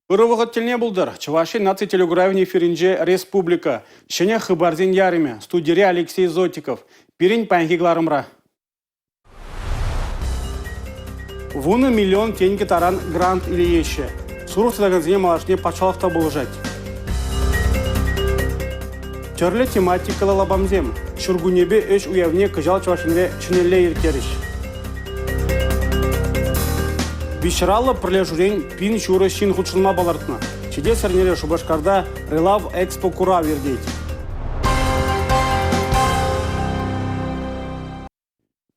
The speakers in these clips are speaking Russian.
Ырывығыт телне бұлдыр. Чуваши наци телеграфне эфиринже республика. Шене хыбарзен яриме. Студире Алексей Зотиков. Пирин панхигларымра. Вуны миллион тенге таран грант или еще. Сурух садагазине малашне пачалықта бұлжать. Чөрлі тематикалы лабамзем. Шургунебе өш уявне кыжал чувашинре чынелле еркеріш. Бишралы прилежурень пин шуры шин худшылма балартына. Чеде сәрнеле Шубашкарда Релав Экспо Кура вердейт.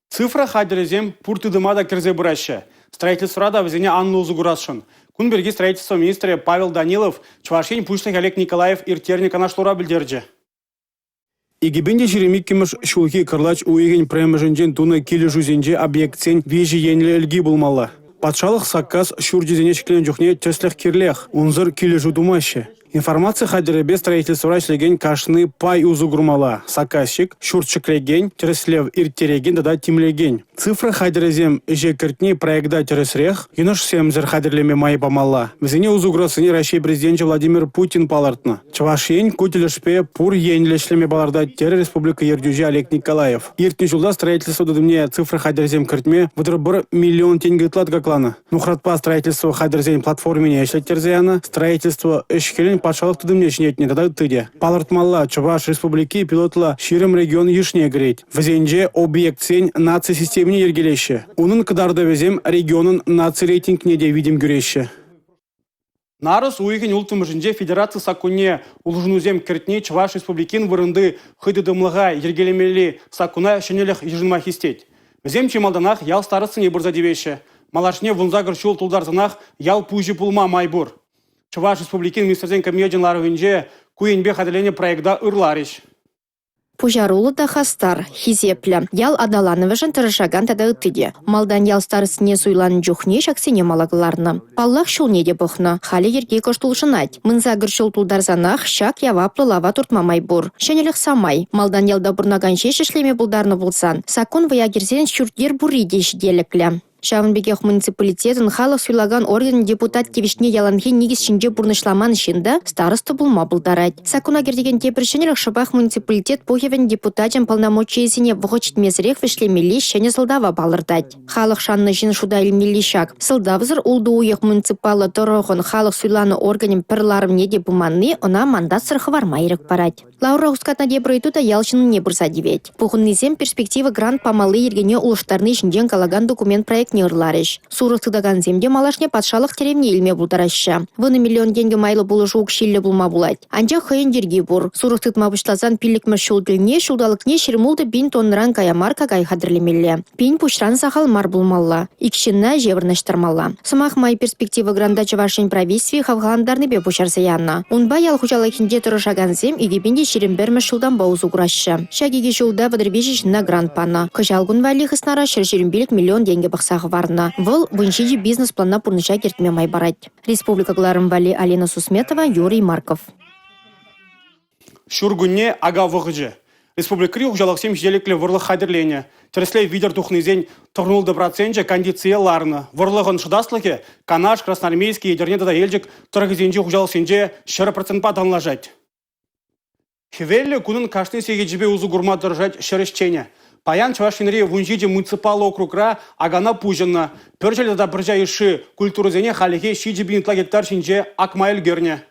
Цифра хадерезем пуртыдымада кірзе бұраща. Строительстворада візіне анны узугурасшын. Кунберги строительство министрі Павел Данилов Чувашин пуштых Олег Николаев иртерника нашлура білдерді. Игибенде жеремик кеміш шулхи кырлач уйген премеженден туны келі жүзенде объектсен вежі енілі үлгі болмалы. Патшалық сакказ шурдезене шеклен жүхне төсліх керлех, унзыр келі жудумашы. Информация хадеребе строительствора шлеген кашны пай узугурмала. Сакасчик, шуртшиклеген, тереслев иртереген дада тимлеген. Цифра хадерезем же кертни проекта тересрех, енош семзер хадерлеме май помала. Везене узуграсыни Россия президент Владимир Путин палартна. Чавашень кутилешпе пур енлешлеме баларда терре республика Ердюжи Олег Николаев. Иртни жулда строительство дадымне цифра хадерезем кертме выдр 1 миллион тенге тлат гаклана. Нухратпа строительство хадерезем платформене эшлеттерзеяна, строительство эшкелен патшалық тыдымнешнетне дада тыде. Палартмалла Чуваш республики пилотла ширым регион ешне греть. Везенже объект сень наци системіне ергелеші. Унын кыдарды везем регионын наци рейтингне де видим гюреші. Нарыс уйген ултымышынже федерация сакуне улжынузем кертне Чуваш республикин вырынды хыдыдымлыға ергелемели сакуна шенелех ежынма хистеть. Везем чемалданах ял старысын ебырза девеші. Малашне вунзагыр шул тулдарзанах ял пужи пулма майбур. Чуваш республикин министрден комедияларынже куенбе хаделене проекта ырлариш. Пужарулы да хастар, хизеплі. Ял адаланывышын тырышаган тада ыттыде. Малдан ял старысыне суйлан жүхне шаксене малагыларны. Паллах шулне де бұхны. Халі ерге көштулшынать. Мынзагыр шул тулдарзанах шак яваплы лава туртмамай бур. Шенелік самай. Малдан ялда бұрнаган шешлеме бұлдарны болсан. Сакун ваягерзен шүртер бурри деш деліклі. Шавынбекех муниципалитетін халық суйлаган орган депутат кевишне яланхе негіз шинже бурнышламан шинда старысты булма булдарать. Сакуна кердеген тепіршенелік шыбақ муниципалитет пухевен депутатен полномочиесіне вғычтмезірек вішлемелі шене сылдава балырдать. Халық шанны жин шуда илмелі шак. Сылдавызыр улды уйық муниципалы тұрығын халық суйланы органен пірларым неде буманны, она мандат сырхы вармайрық барать. Лаура Ускатна дебройту да ялшыны не бұрса девет. Пухыннызем перспективы грант памалы ергене улыштарны шинжен калаган документ проект не ырларыш. Сурықтыдаган земде малашне патшалық теремне илме бұлдараща. Выны миллион денге майлы бұлы жук шиллі бұлма бұлать. Анча хыйын дерге бұр. Сурықтытма бұшлазан пилікмір шулділне шулдалықне шермулды бин тонныран каямарка гай хадрлемелі. Пин пушран сахал мар бұлмалла. Икшінна жевірніштармалла. Сымақ май перспективы гранда Чувашин правительстве хавғандарны бе бұшарса янна. Унба ял хучалықінде тұрышаган зем игебенде шерембермі шулдан бауыз уграща. Шагиге шулда вадырбежішіна грант пана. Кыжалгун вали хыснара шершерембелік миллион денге бақсағы варна. Выл бұншиджи бизнес-плана пурныша кертме май барать. Республика Гларымбали Алина Сусметова, Юрий Марков. Шургунне ага вғыжы. Республикари ұқжалықсем желеклі вұрлық хадерлене. Тереслей видер тухнызен 90% кондицияларны. Вұрлығын шыдаслыке Канаш, Красноармейский, Едернедада елжік тұрғызенже ұқжалықсенже 4% паданлажать. Хевелі күнін кашны сегеджібе ұзы ғұрма дұржать шерішчене. Паян Чувашинре вунжиде муниципалы округра агана пужынна. Пөржелі да біржа еші культурызене халіге шиджі бинтла гектар шинже акмайыл герне.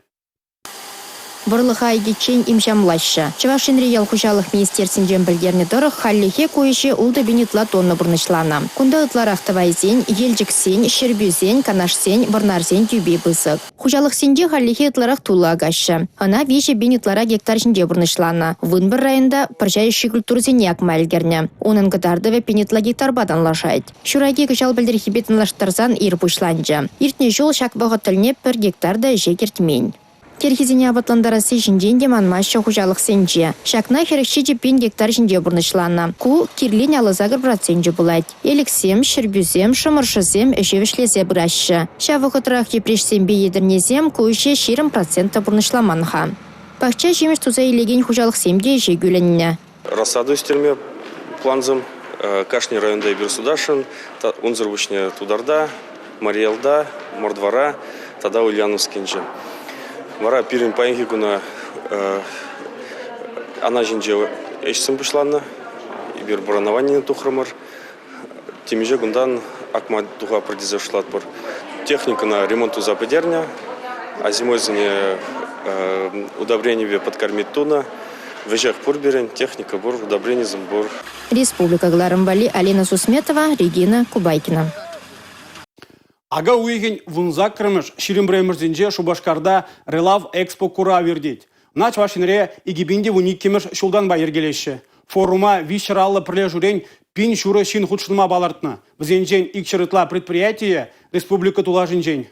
Бұрлыға егечен имшамлашы. Чувашинре ял хужалық министерсінжен білдерне дұрық халіге көйші ұлды бинитла тонны бұрнышлана. Күнда ұтлар ақтывайзен, елжіксен, шербюзен, канашсен, бұрнарсен тюбей бұзық. Хужалық сенде халіге ұтларақ тулы агашы. Ана веші бинитлара гектар шинже бұрнышлана. Вынбір райында біржайшы культурзене акмайыл герне. Оның гыдарды ве бинитла гектар бадан лашайд. Шурайге күжал білдер хибетін лаштарзан ир бұшланжы. Иртне жол шак бағыттылне бір гектарда жекертмейн. Терхизине абатландарасы жинженде манмашы хужалық сенже. Шакна херекші пен гектар жинде бұрнышлана. Ку кирлин алызагыр проценже бұлайд. Еліксем, шырбюзем, шымыршызем, өшевішлезе бұрашы. Шавықытырақ епрешсембе едірнезем, көйше 20% бұрнышламанға. Бақча жемеш туза елеген хужалық семде жегүленіне. Рассаду істерме планзым, Кашни районда Бирсудашин, Унзырвышне Тударда, Мариэлда, Мордвара, тогда Ульяновскинже. Вара пирин паинги гуна она жинже эшсен бушланна, и бир буранаванин тухрамар. Тимиже гундан акма туга произошлат бар. Техника на ремонту западерня, а зимой за не удобрение подкормить туна. Вежах пурберен, техника бур, удобрение замбур. Республика Гларамбали, Алина Сусметова, Регина Кубайкина. Ага уйген вунзак кірміш ширимбреймірзінже Шубашкарда Релав Экспо кура вердейт. На чвашинре игибинде вуник кемеш шулдан ба ергелеші. Форума вишераллы прилежурен пин шуры шин худшынма балартны. Візенжен икшырытла предприятие республика тулажынжен.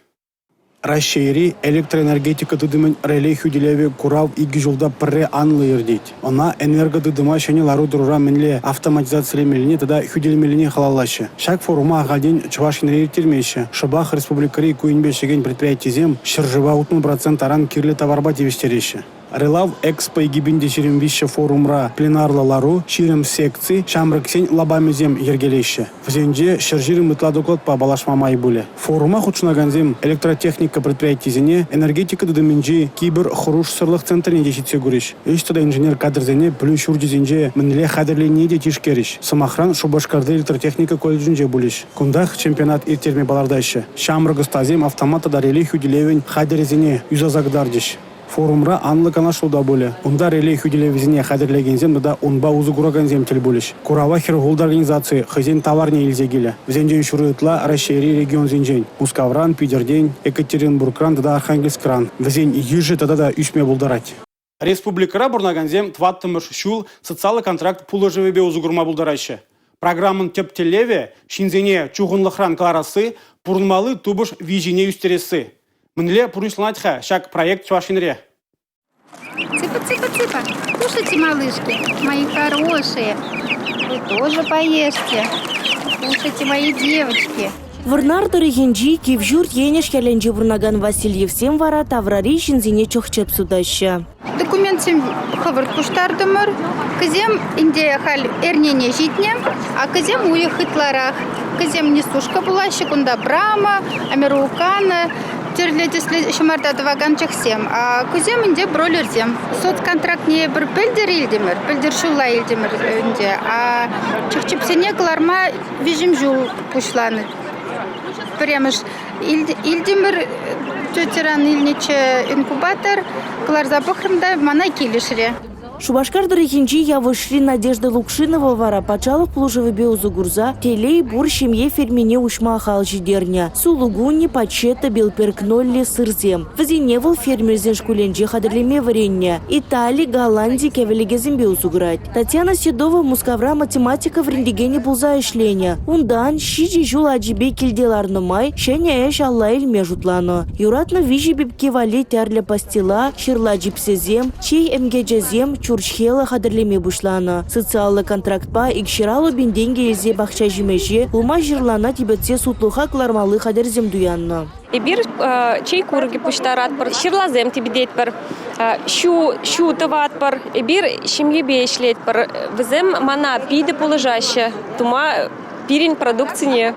Рашейри электроэнергетика дыдымын релей хюделеве курав иги жолда пірре анлы ердейт. Она энерго дыдыма шәне лару дурура мінле автоматизация меліне тада хюделмеліне халалашы. Шак форума ағаден чувашин термеші. Шабах республикари куинбешеген предприятизем шыржыва 60% аран кирлі товарба тевестереші. Релав Экспо игибинде ширимвище форумра пленарлы лару ширим секции шамрыксен лабамезем ергелеші. Взенде шыржирим ытла доклад по балашмамай буле. Форума худшынаганзем электротехника предприятизене энергетика дыдыминжи кибер хуруш сырлық центріне дешетсе гуриш. Эштада инженер кадрзене плюс урдизенже мінле хадерлене де тишкериш. Самахран Шубашкарды электротехника колледжинже булиш. Кундах чемпионат иртерме балардайшы. Шамрыгыстазем автомата дарели хюделевен хадерзене юзазагдардиш. Форумра анлы канашылда боле. Унда релей хюделевизіне хадерлегензем да унба узы кураганзем тел болеш. Курава хиргулд организации хозяин товарне илзегиле. Взенжен шурытла Рашейри регион зенжен. Мускавран, Пидердень, Екатеринбургран да Архангельскран. Взень ежи тогда да үсме булдарать. Республикара бурнаганзем тваттымыш шул социалы контракт пулы живебе узугурма булдарайшы. Программын тептелеве шинзене чугунлыхран кларасы пурнмалы тубыш вижине үстересі. Мнле пурисланатха шаг проект чвашинре. Цыпа. Кушайте, малышки, мои хорошие. Вы тоже поешьте. Кушайте, мои девочки. Варнарды регенджи кивжур енеш яленджи бурнаган Васильевсем вара таврари шинзине чохчеп судаща. Документсем хавырт куштардымыр. Кызем инде хал эрнене житне, а кызем уехытларах. Кызем несушка булаща, кунда брама, американа. Терлетесле шамарда даваган чахсем, а кузем инде бролерзем. Соцконтракт не бір пельдер илдемір, пельдер шула илдемір инде, а чахчепсене кларма вижим жул пушланы. Прямо ж илдемір тетиран илнече инкубатор, клар запахрымда мана килишре. Шубашкарды регенджи явышри Надежда Лукшинова вара пачалых плужевы беузу гурза телей бур семье фермене ушма хал жидерня. Сулугуни пачета белперкнолли сырзем. Вазиневал фермерзен шкуленджи хадрлеме варенья. Италии, Голландии кевелегезем беузу грать. Татьяна Седова мускавра математика в рендигене булза ишленя. Ундан шижи жула аджибе кильделарны май, шеня эш алла илме жутлано. Юратно вижи бибке вали тярля пастила, ширла джипсезем, чей эмгеджезем, чурчхела хадрлеме бушлана. Социалы контрактпа икширалу бенденге елзе бақча жимеже, улма жирлана тибетсе сутлуха клармалы хадерзем дуянна. Эбир чей курги пуштарат бар, ширлазем тибидет бар, шу тават бар, эбир шимге бешлет бар, везем мана пиде положаща, тума пирин продукцине.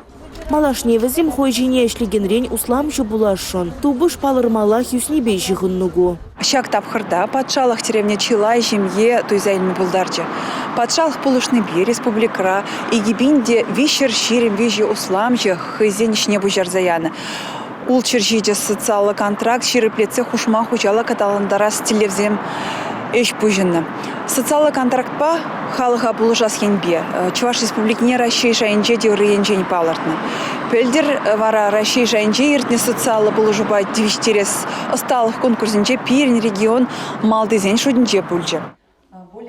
Малашне везем хойжине эшлегенрень услам жубулашон. Тубыш палырмалах юснебей жығыннугу. Шак тапхырда патшалық теревне Чилай жемье туйзайльми булдарчы. Патшалық пулышны бе республикара игибинде вишер ширим вижи усламжы хызенишне бужарзаяны. Ул чержиде социалы контракт шириплеце хушма хучала каталандара стилевзем эш пужынны. Социалы контрактпа халыға булыжас енбе. Чуваш республикне Россия жайынже деуры енжен палартны. Пельдер вара Россия жайынже ертне социалы булыжуба девиштерес осталых конкурсенже пирин регион малдызен шудинже пульже.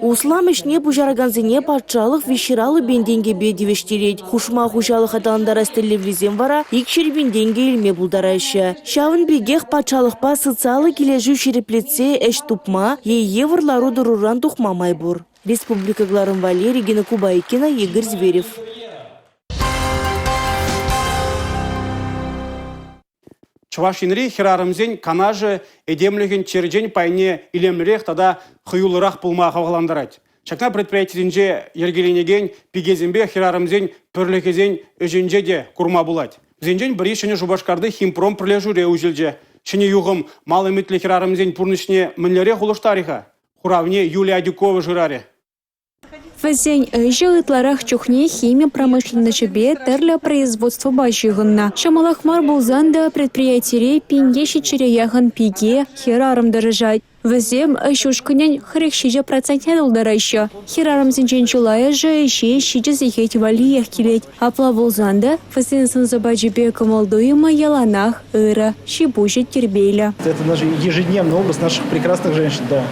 Услам ишне бужараганзине патшалық виширалы бенденге бедивештерет. Хушма хушалық аталандара стелевлизем вара, икшер бенденге илме булдарайшы. Шавын бегех патшалықпа социалы кележу шереплетсе эш тупма, еврлару дуруран тухма майбур. Республика Гларамбали, Регина Кубайкина, Игорь Зверев. Чувашинри хирарымзен канажы эдемлеген черджен пайне илемлерех тада хыюлырах пулма хаваландарать. Чакна предприятиенже ергеленеген пигезембе хирарымзен пөрлекезен өженже де курма булать. Зенжен біришіне Шубашкарды химпром прилежуре узелже. Шыне юғым мал үмітлі хирарымзен пурнышне мінлере хулыш тариха. Хуравне Юлия Дюкова жираре. Вазень жығытларах чухне химия промышленности бе терлі производство башығынна. Шамалахмар болзанда предприятире пингеші череяғын пиге херарым дырыжать. Вазем шушканен 40% долдарайшы. Херарым зенчен чулая же шиже зехет валиях келет. Апла болзанда вазен сынзабаджи бе камалдуема яланах ыра шибужет тербейля. Это наш ежедневный образ наших прекрасных женщин, да.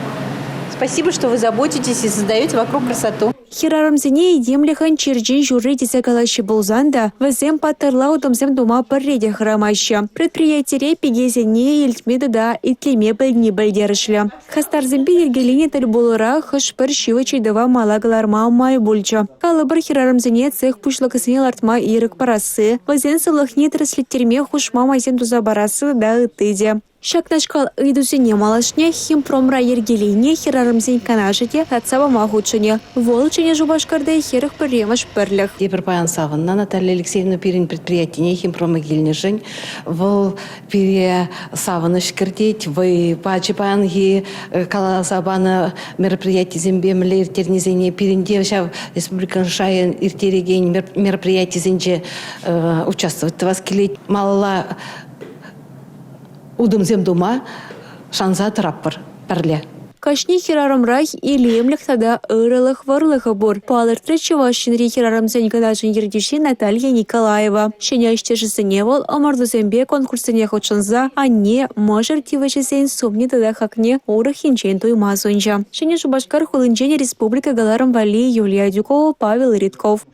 Спасибо, что вы заботитесь и создаете вокруг красоту. Хирарамзене идемлехан черджин жюри дизакалаши болзанда, вазем паттырла удамзем дома парреде храмаща. Предприятие пегезене ельтмеды да итлеме бельни бельдерышля. Хастарзембе ергелине тел болыра хыш пір шива чайдава малагаларма май бульча. Калыбыр хирарамзене цех пушлакасыне лартма ирык парасы, вазен сылыхне траслеттерме хушма майзем туза барасы да ытыде. Шакнашкал идусене малашне химпромра ергелине хирарымзен канашыте татсаба махучыне. Волчыне жубашкарды херых пырремаш пырлях. Епрпаян Саванна, Наталья Алексеевна Пирин предприятие химпрома гильнижень. Вол пире Саваныш кирдеть, вы пачипаян ги каласабана мероприятие зембемле иртернизене Пиринде шав республикан шайен иртереген мероприятие зенже участвовать. Вас келет малала удымзем дома шанза траппар парле. Кашни хирарамрах или емлях тада ырылых варлыха бур. Палыртры чувашинри хирарамзен гадажын ердиши Наталья Николаева. Шеняште жысыне вол омардузембе конкурсыне хочынза, а не можер тивачесен сумни тада хакне урых хинчен туймазунжа. Шеня Шубашкар хулынчене республика галарам вали Юлия Дюкова, Павел Ритков.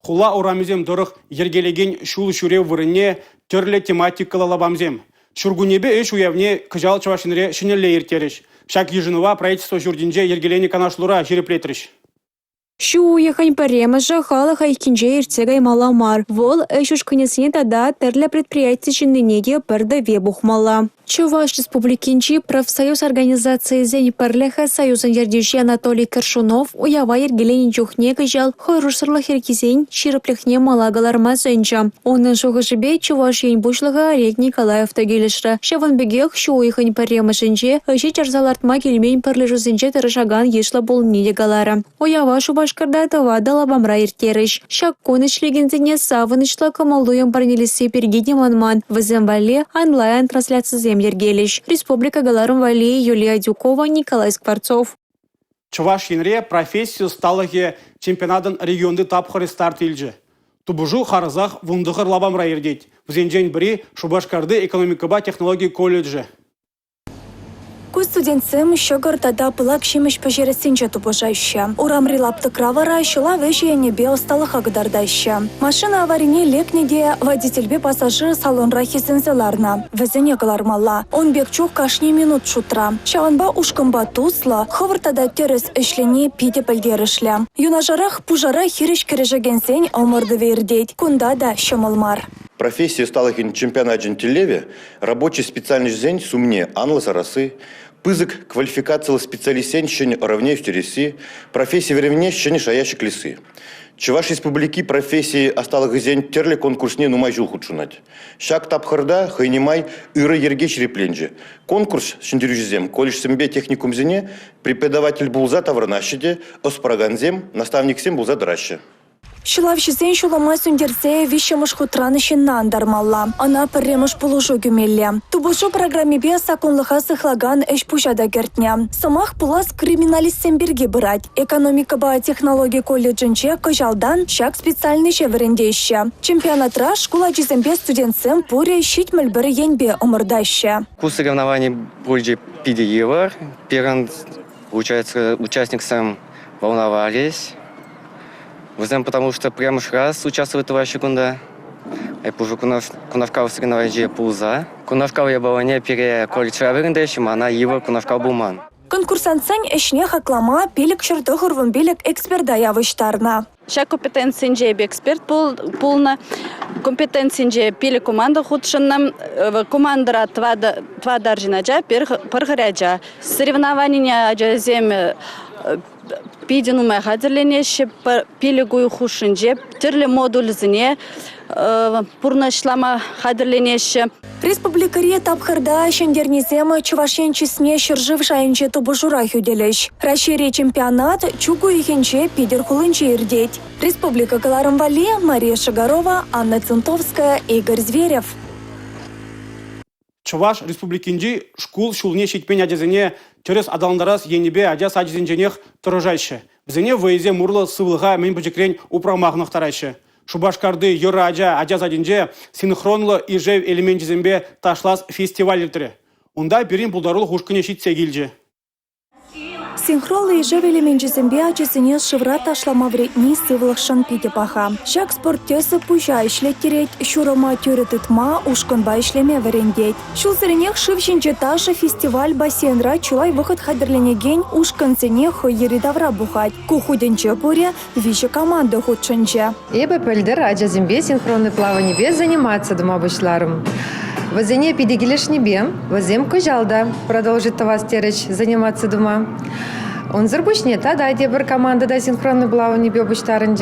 Хула урамизем дырых ергелеген шул шурев вырыне терле тематикалы лабамзем. Шургунебе эш уявне кыжал чувашинре шинелле ертереш. Шак ежинова правительство журдинже ергелени канашлура жиреплетреш. Шу уехань паремажа халаха икинже иртегай маламар. Вол эшушканесіне тада терле предприятие шинненеге пырда вебухмала. Чуваш республикинчи профсоюз организации зень парлеха союзын ердиши Анатолий Коршунов уява ергелени чухне кыжал хойрушсырлах еркизень ширеплехне малагаларма зенча. Онын шухышыбе чуваш ень бушлыга Олег Николаев тагелешра. Шеван бегех шу уехань паремажынче ыжи чарзалартма келмень парлежузенче тырышаган ешла болниде галара. Уява Шубашкарда тавада лабамра иртереш. Шак конычлегензене савынышла камалдуем парнелиси пергиде манман. Ваземвале онлайн трансляция Ергелищ. Республика Галарум Вали, Юлия Дюкова, Николай Скворцов. Чуваш янре профессию сталыге чемпионатын регионды тапхыры старт илже. Тубужу харызах вундыхыр лабамра ердеть. Взенжен бри Шубашкарды экономикаба технологии колледжи. Ку студентсем еще гордада пылак шимеш пожересинче тупожаща. Урамри лапты кравара щела вещи небе осталых агдардаща. Машина аварине лекнеде водительбе пассажир салон рахисензеларна. Везене галармала. Он бекчух кашни минут шутра. Чаванба ушкамба тусла, ховыртада терес эшлени пиде пельдерышля. Юнажарах пужара хириш кережагенсень омырды вердеть. Кунда да щамалмар. Профессия стала чемпионат Джентилеве, рабочий специальность зень сумне анла зарасы, пызык квалификация специалистень щени равнее в тереси, профессия веревне щени шаящик лисы. Чуваш республики профессии осталых зень терли конкурсне нумай жил худшунать. Шак тапхарда хайнимай ыры ерге черепленджи. Конкурс шендерюжизем, колледж сембе техникум зене, преподаватель булза таврнащиде, оспраганзем, наставник сем булза драща. Шилавшизен шулама сундерзе вишемыш хутраны шиннан дармалла. Она пырремыш полужу гюмелле. Тубушу программе бе сакунлыха сыхлаган эш пушада гертня. Самах пулас криминалистсен бирге бырать. Экономика ба технология колледжинче кыжалдан шак специальный шеверендеща. Чемпионатра школа жизембе студентсем пуре щитмель бірі енбе омырдаща. Курс соревнований больше 5 евро. Первым, получается, участникам волновались. Потому что прямо раз участвует в секунда. Я позже кунавкал соревнования пулза. Кунавкал я была не пере колледж аверендещим, она его кунавкал буман. Конкурсантсан эшне хаклама пелек шыртыгырвын белек эксперда явыштарна. Ша компетенциинже эксперт полна. Компетенциинже пеле команда худшиннам. Командара два даржинаджа перхаряджа. Соревнования аджазем пидинумай хадерленеше пелегую хушинже терле модуль зне пурнашлама хадерленеше. Республикаре тапхырда шендернезем чувашенчесне шыржыв шайынче тубыжура хюделеш. Расшире чемпионат чугу ихенче пидер хулынче ирдеть. Республика Галарым-Вали, Мария Шагарова, Анна Центовская, Игорь Зверев. Чуваш республикинджи шкул шулне шитпен адезене терес адаландарас енебе адяс адезенженех тұрыжайшы. Бізене вейзе мурлы сывылға мен бөжекрен упрамағынық тарайшы. Шубашкарды йора адя адяс аденже синхронлы ижев элементізембе ташлас фестиваль ертірі. Онда берін бұлдарыл хушкыне шитсе келже. Синхронлы ежевели менчесембе ачесене шывра ташлама вредни сывлықшын пиде паха. Шак спорттесі пужа ишлеттерет, шурама тюретытма ушкынба ишлеме варендет. Шул сыренех шывшинче ташы фестиваль бассейнра чулай выход хадерленеген ушкынцене хойеридавра бухать. Кухуденче буре вище команды худшынче. Эбе пельдер ачесембе синхронный плавание без заниматься дома бышларым. Возене пидегилеш небе, возем кожалда, продолжит Тавастерыч заниматься дома. Он зарбушне, да, где бір команда да синхронно плавание небе быштарын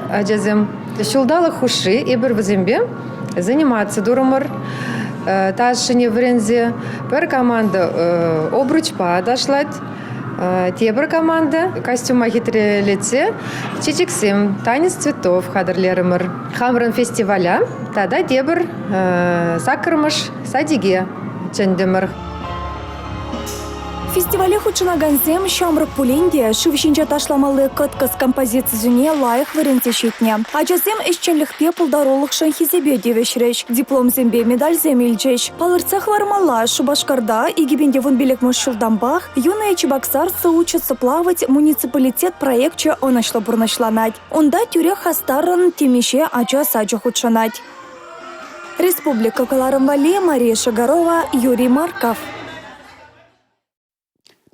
аджазем. Шулдалы хуши, и бір возембе заниматься дурамар. Ташыне врензе, бір команда обручпа дошлать. Те бір команда костюма хитрые лице, чичиксим, танец цветов хадырлерымыр. Хамрын фестиваля, тада дебір сакырмыш садиге чендемір. Фестивале худшынаганзем шамрык пуленде шывшинче ташламалы кыткыз композициясыне лайық варенсе шетне. Ачасем ишченлікпе пулдаролықшын хизебе девешреш. Дипломзембе медальзем илчеш. Палырцах вармала Шубашкарда игибенде вон белекмыш шулдамбах юные чебоксарцы учатся плавать муниципалитет проектче онашло бурнашланать. Онда тюре хастаррын темеше ачас ача худшанать. Республика Галарым-Вали, Мария Шагарова, Юрий Марков.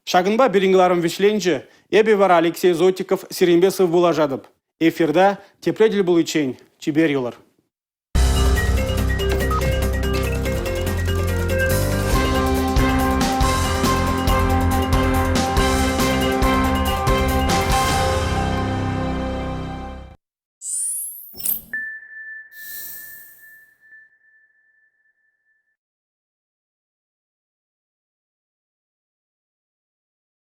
Шагынба берингіларым вишленже, эбе вара Алексей Зотиков Сиренбесов булажадып. Эфирда тепредель был ичень, чибер юлар.